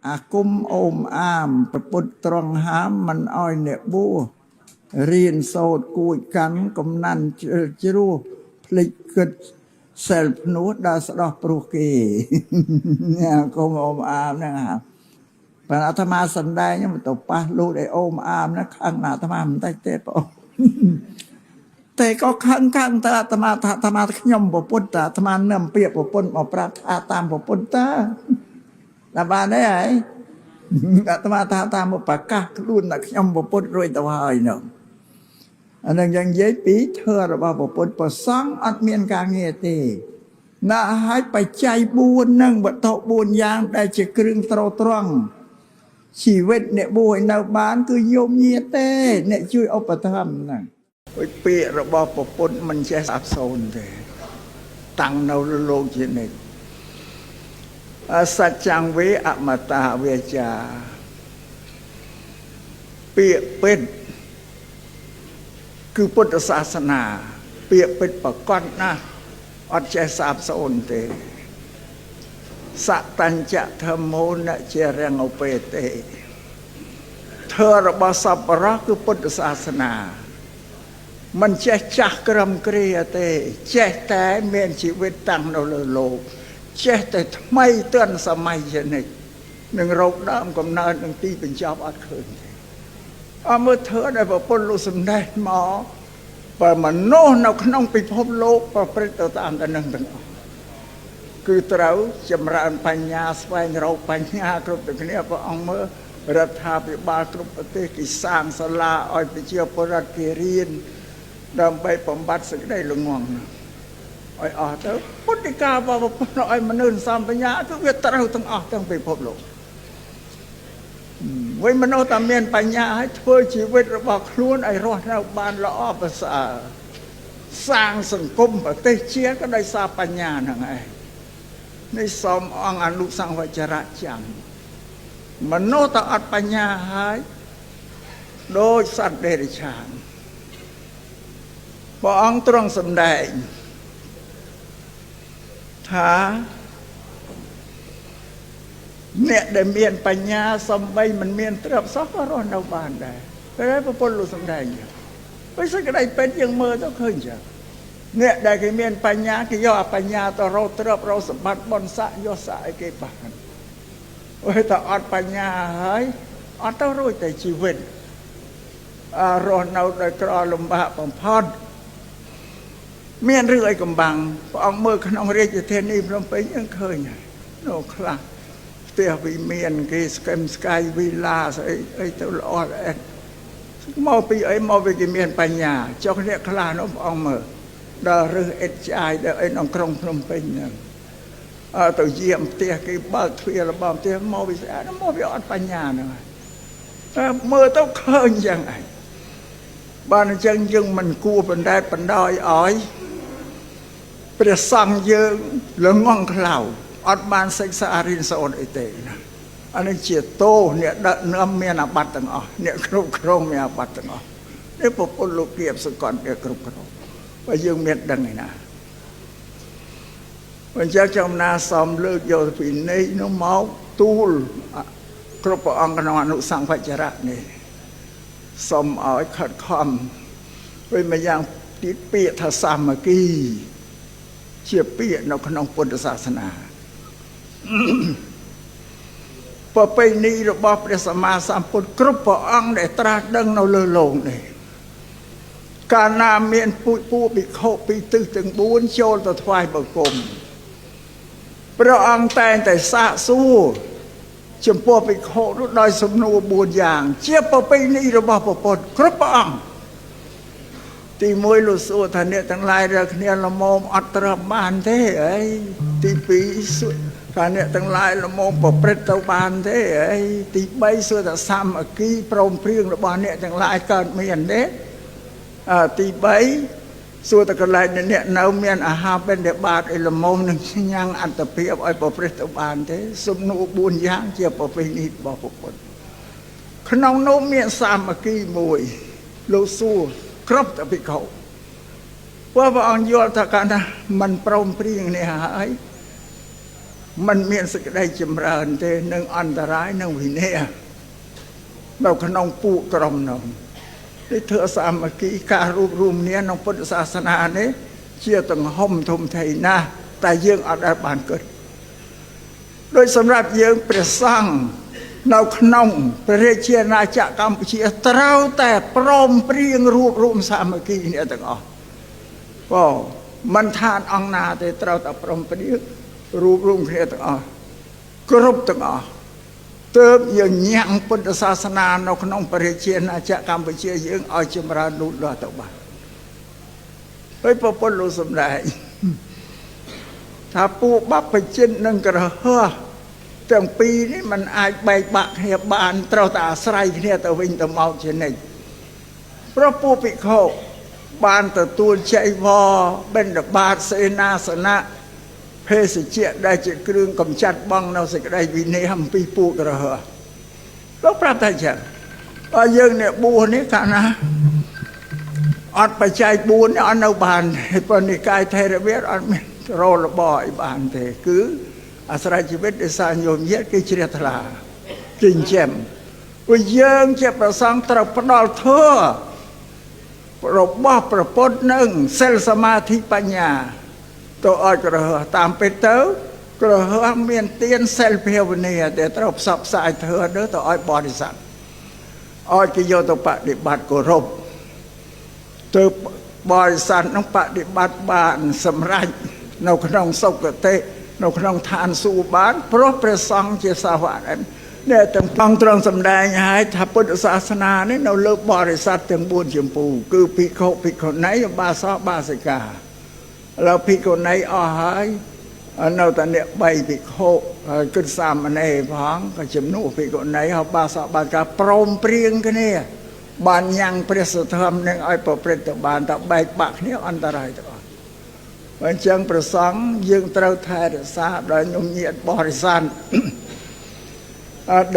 អាគមអូមអាមប្រពុតត្រង់ហាមមិនអោយអ្នកបួរៀនសូត្រគួចកាន់កំណាន់ជ្រោះភ្លេចគិតសិលភ្នោះដល់ស្ដោះព្រោះគេអាគមអូមអាមហ្នឹងបើអាត្មាសំដែងទៅប៉ះលោកឯអូមអាមហ្នឹងខឹងអាត្មាមិនតិចទេបងតែក៏ខឹងតើអាត្មាថាអាត្មាខ្ញុំប្រពុតអាត្មានឹមពាក្យប្រពន្ធមកប្រាប់ថាតាមប្រពុតតើដល់បានទេហើយអាត្មាថាតាមមកប្រកាសខ្លួនថាខ្ញុំប្រពុតរួចទៅហើយនោះអានឹងយ៉ាងនិយាយពីធម៌របស់ប្រពុតប្រសង់អត់មានការងារទេណាឲ្យបច្ច័យ4នឹងវត្ថុ4យ៉ាងដែលជាគ្រឿងត្រត្រង់ជីវិតអ្នកបួសឲ្យនៅបានគឺយោមញាទេអ្នកជួយឧបត្ថម្ភហ្នឹងពាក្យរបស់ប្រពុតមិនចេះសាបសូន្យទេតាំងនៅលើលោកជានិច្ចសច្ចង្វេអមតាវាចាពាក្យពេចគឺពុទ្ធសាសនាពាក្យពេចប្រកបណាស់អត់ចេះសាបសូន្យទេសតញ្ចធម្មោនជារងឧបេទេធម៌របស់សពរៈគឺពុទ្ធសាសនាមិនចេះចាស់ក្រំគ្រាទេចេះតែមានជីវិតតាំងនៅលើលោកចេះតែថ្មីទាន់សម័យជានិច្ចនឹងរកដើមកំណើតនឹងទីបញ្ចប់អត់ឃើញទេអមើធើដែលប្រពន្ធលោកសំដែងមកបើមនុស្សនៅក្នុងពិភពលោកប្រព្រឹត្តទៅតាមតែនឹងទាំងអស់គឺត្រូវចម្រើនបញ្ញាស្វែងរកបញ្ញាគ្រប់ទាំងគ្នាព្រះអង្គមើលរដ្ឋាភិបាលគ្រប់ប្រទេសគេសាងសាលាឲ្យប្រជាពលរដ្ឋគេរៀនដើម្បីបំបត្តិសេចក្តីល្ងង់ឲ្យអស់ទៅពុទ្ធិការបស់ប្រពន្ធឲ្យមនុស្សសំបញ្ញាគឺវាត្រូវទាំងអស់ទាំងពិភពលោកវិញមនុស្សតែមានបញ្ញាឲ្យធ្វើជីវិតរបស់ខ្លួនឲ្យរស់នៅបានល្អប្រសើរសាងសង្គមប្រទេសជាតិក៏ដោយសារបញ្ញាហ្នឹងឯងនេះសូមអង្គអនុសង្វចរៈចាំមនុស្សតែអត់បញ្ញាហើយដូចសត្វដេរឆានព្រះអង្គទ្រង់សម្ដែងថាអ្នកដែលមានបញ្ញាសំបីមិនមានទ្រព្យសោះក៏រស់នៅបានដែរតែប្រពន្ធលោកសម្ដែងពេលសេចក្តីពេញយើងមើលទៅឃើញចឹងអ្នកដែលគេមានបញ្ញាគេយកអបញ្ញាទៅរកទ្រព្យរកសម្បត្តិបុណ្យស័ក្តិយកស័ក្តិឲ្យគេបានហើយតែអត់បញ្ញាហើយអត់ទៅរួចតែជីវិតរស់នៅដោយក្រលំបាកបំផុតមានរឿងអីកំបាំងព្រះអង្គមើលក្នុងរាជធានីភ្នំពេញយើងឃើញហើយនោះខ្លះផ្ទះវិមានគេស្កឹមស្កាយវីឡាស្អីទៅល្អល្អិតមកពីអីមកពីគេមានបញ្ញាចុះអ្នកខ្លះនោះព្រះអង្គមើលដល់រឹសអិតឆ្អាយដល់អីក្នុងក្រុងភ្នំពេញហ្នឹងទៅយាមផ្ទះគេបើកទ្វាររបស់ផ្ទះមកពីស្អាតមកវាអត់បញ្ញាហ្នឹងតែមើលទៅឃើញយ៉ាងឯងបានអញ្ចឹងយើងមិនគួរបណ្ដែតបណ្ដោយឲ្យព្រះសង្ឃយើងល្ងង់ខ្លៅអត់បានសិក្សារៀនសូត្រអីទេណាអានេះជាទោសអ្នកដឹកនាំមានអាបត្តិទាំងអស់អ្នកគ្រប់គ្រងមានអាបត្តិទាំងអស់នេះពុទ្ធលោកគៀបសកលអ្នកគ្រប់គ្រងបើយើងមានដឹងឯណាអញ្ចឹងចំណាសំលើកយកពីនេះនោះមកទូលគ្រប់ព្រះអង្គក្នុងអនុសង្វចរៈនេះសូមឲ្យខិតខំវិញម្យ៉ាងទៀតពាក្យថាសាមគ្គីជាពាក្យនៅក្នុងពុទ្ធសាសនាប្រពៃណីរបស់ព្រះសម្មាសម្ពុទ្ធគ្រប់ព្រះអង្គដែលត្រាស់ដឹងនៅលើលោកនេះកាលណាមានពួកភិក្ខុពីទិសទាំង4ចូលទៅថ្វាយបង្គំព្រះអង្គតែងតែសាកសួរចំពោះភិក្ខុនោះដោយសំណួរ4យ៉ាងជាប្រពៃណីរបស់ព្រះពុទ្ធគ្រប់ព្រះអង្គទី1លោកសួរថាអ្នកទាំងឡាយរើគ្នាល្មមអត់ត្រឹមបានទេអីទី2សួរថាអ្នកទាំងឡាយល្មមប្រព្រឹត្តទៅបានទេអីទី3សួរថាសាមគ្គីព្រមព្រៀងរបស់អ្នកទាំងឡាយកើតមានទេទី3សួរតែកន្លែងអ្នកនៅមានអាហារបិណ្ឌបាតអីល្មមនឹងញ៉ាំងអត្តភាពឲ្យប្រព្រឹត្តទៅបានទេសំណួរ4យ៉ាងជាប្រពៃណីរបស់ពុទ្ធក្នុងនោះមានសាមគ្គីមួយលោកសួរគ្រប់តែភិក្ខុព្រះអង្គយល់ថាកាលណាមិនព្រមព្រៀងនេះហើយ มันมีសេចក្តីចម្រើនទេនឹងអន្តរាយនឹងវិន័យនៅក្នុងពួកក្រុមនោះនេះធ្វើសាមគ្គីការរួបរวมគ្នាក្នុងពុទ្ធសាសនានេះជាទំហំធំធេងណាស់តែយើងអត់ដែលបានគិតដោយសម្រាប់យើងព្រះសង្ឃនៅក្នុងព្រះរាជាណាចក្រកម្ពុជាត្រូវតែព្រមព្រៀងរួបរวมសាមគ្គីគ្នាទាំងអស់បងមិនថាអង្គណាទេត្រូវតែព្រមព្រៀងរួបរวมគ្នាទាំងអស់គ្រប់ទាំងអស់ទើបយើងញ៉ាំងពុទ្ធសាសនានៅក្នុងព្រះរាជាណាចក្រកម្ពុជាយើងឲ្យចម្រើនលូតលាស់ទៅបានហើយប្រពន្ធលោកសំដែងថាពួកបព្វជិតនិងក្រហមទាំងពីរនេះมันអាចបែកបាក់គ្នាបានត្រូវតែអាស្រ័យគ្នាទៅវិញទៅមកជានិច្ចព្រោះពួកភិក្ខុបានទទួលចៃវរបិណ្ឌបាតសេនាសនៈភេសជ្ជៈដែលជាគ្រឿងកម្ចាត់បងនៅសេចក្តីវិន័យអំពីពួកក្រហមលោកប្រាប់ថាចឹងបើយើងនេះបួសនេះកាលណាអត់បច្ច័យ4នេះអត់នៅបានប៉ុន្តែនិកាយថេរវាទអត់មានរលបអីបានទេគឺអាស្រ័យជីវិតដោយសារញោមញាតគឺជ្រះថ្លាចិញ្ចឹមព្រោះយើងជាប្រសង់ត្រូវផ្ដល់ធម៌របស់ព្រះពុទ្ធនឹងសិលសមាធិបញ្ញាទៅឲ្យក្រហមតាមពិតទៅក្រហមមានទានសិលភាវនាដែលត្រូវផ្សព្វផ្សាយធ្វើទៅឲ្យបរិស័ទឲ្យគេយកទៅបដិបត្តិគោរពទៅបរិស័ទនឹងបដិបត្តិបានសម្រេចនៅក្នុងសុគតិនៅក្នុងឋានសួគ៌បានព្រោះព្រះសង្ឃជាសាវកនេះទាំងអង្គទ្រង់សម្ដែងឲ្យថាពុទ្ធសាសនានេះនៅលើបរិស័ទទាំង4ចម្ពោះគឺភិក្ខុភិក្ខុនីឧបាសកបាសិកាแล้วភិក្ខុនីអស់ហើយនៅតែអ្នក3ភិក្ខុហើយគិតសាមណេរផងក៏ជំនួសភិក្ខុនីហើយបាសកបាសិកាព្រមព្រៀងគ្នាបានញ៉ាំងព្រះសធម្មនឹងឲ្យប្រព្រឹត្តទៅបានតែបែកបាក់គ្នាអន្តរាយទៅអស់អញ្ចឹងព្រះសង្ឃយើងត្រូវថែរក្សាដោយញោមញាតបរិស័ទ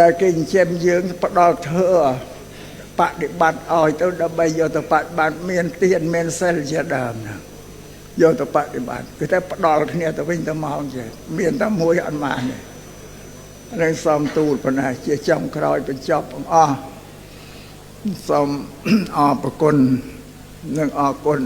ដែលគេចិញ្ចឹមយើងផ្ដល់ធ្វើបដិបត្តិឲ្យទៅដើម្បីយកទៅបដិបត្តិមានទានមានសិលជាដើមណាយកទៅបដិបត្តិគឺតែផ្ដល់គ្នាទៅវិញទៅមកចេះមានតែមួយអត់បានទេនឹងសូមទូលប៉ុណ្ណាជាចំក្រោយបញ្ចប់អស់សូមអរគុណនិងអរគុណ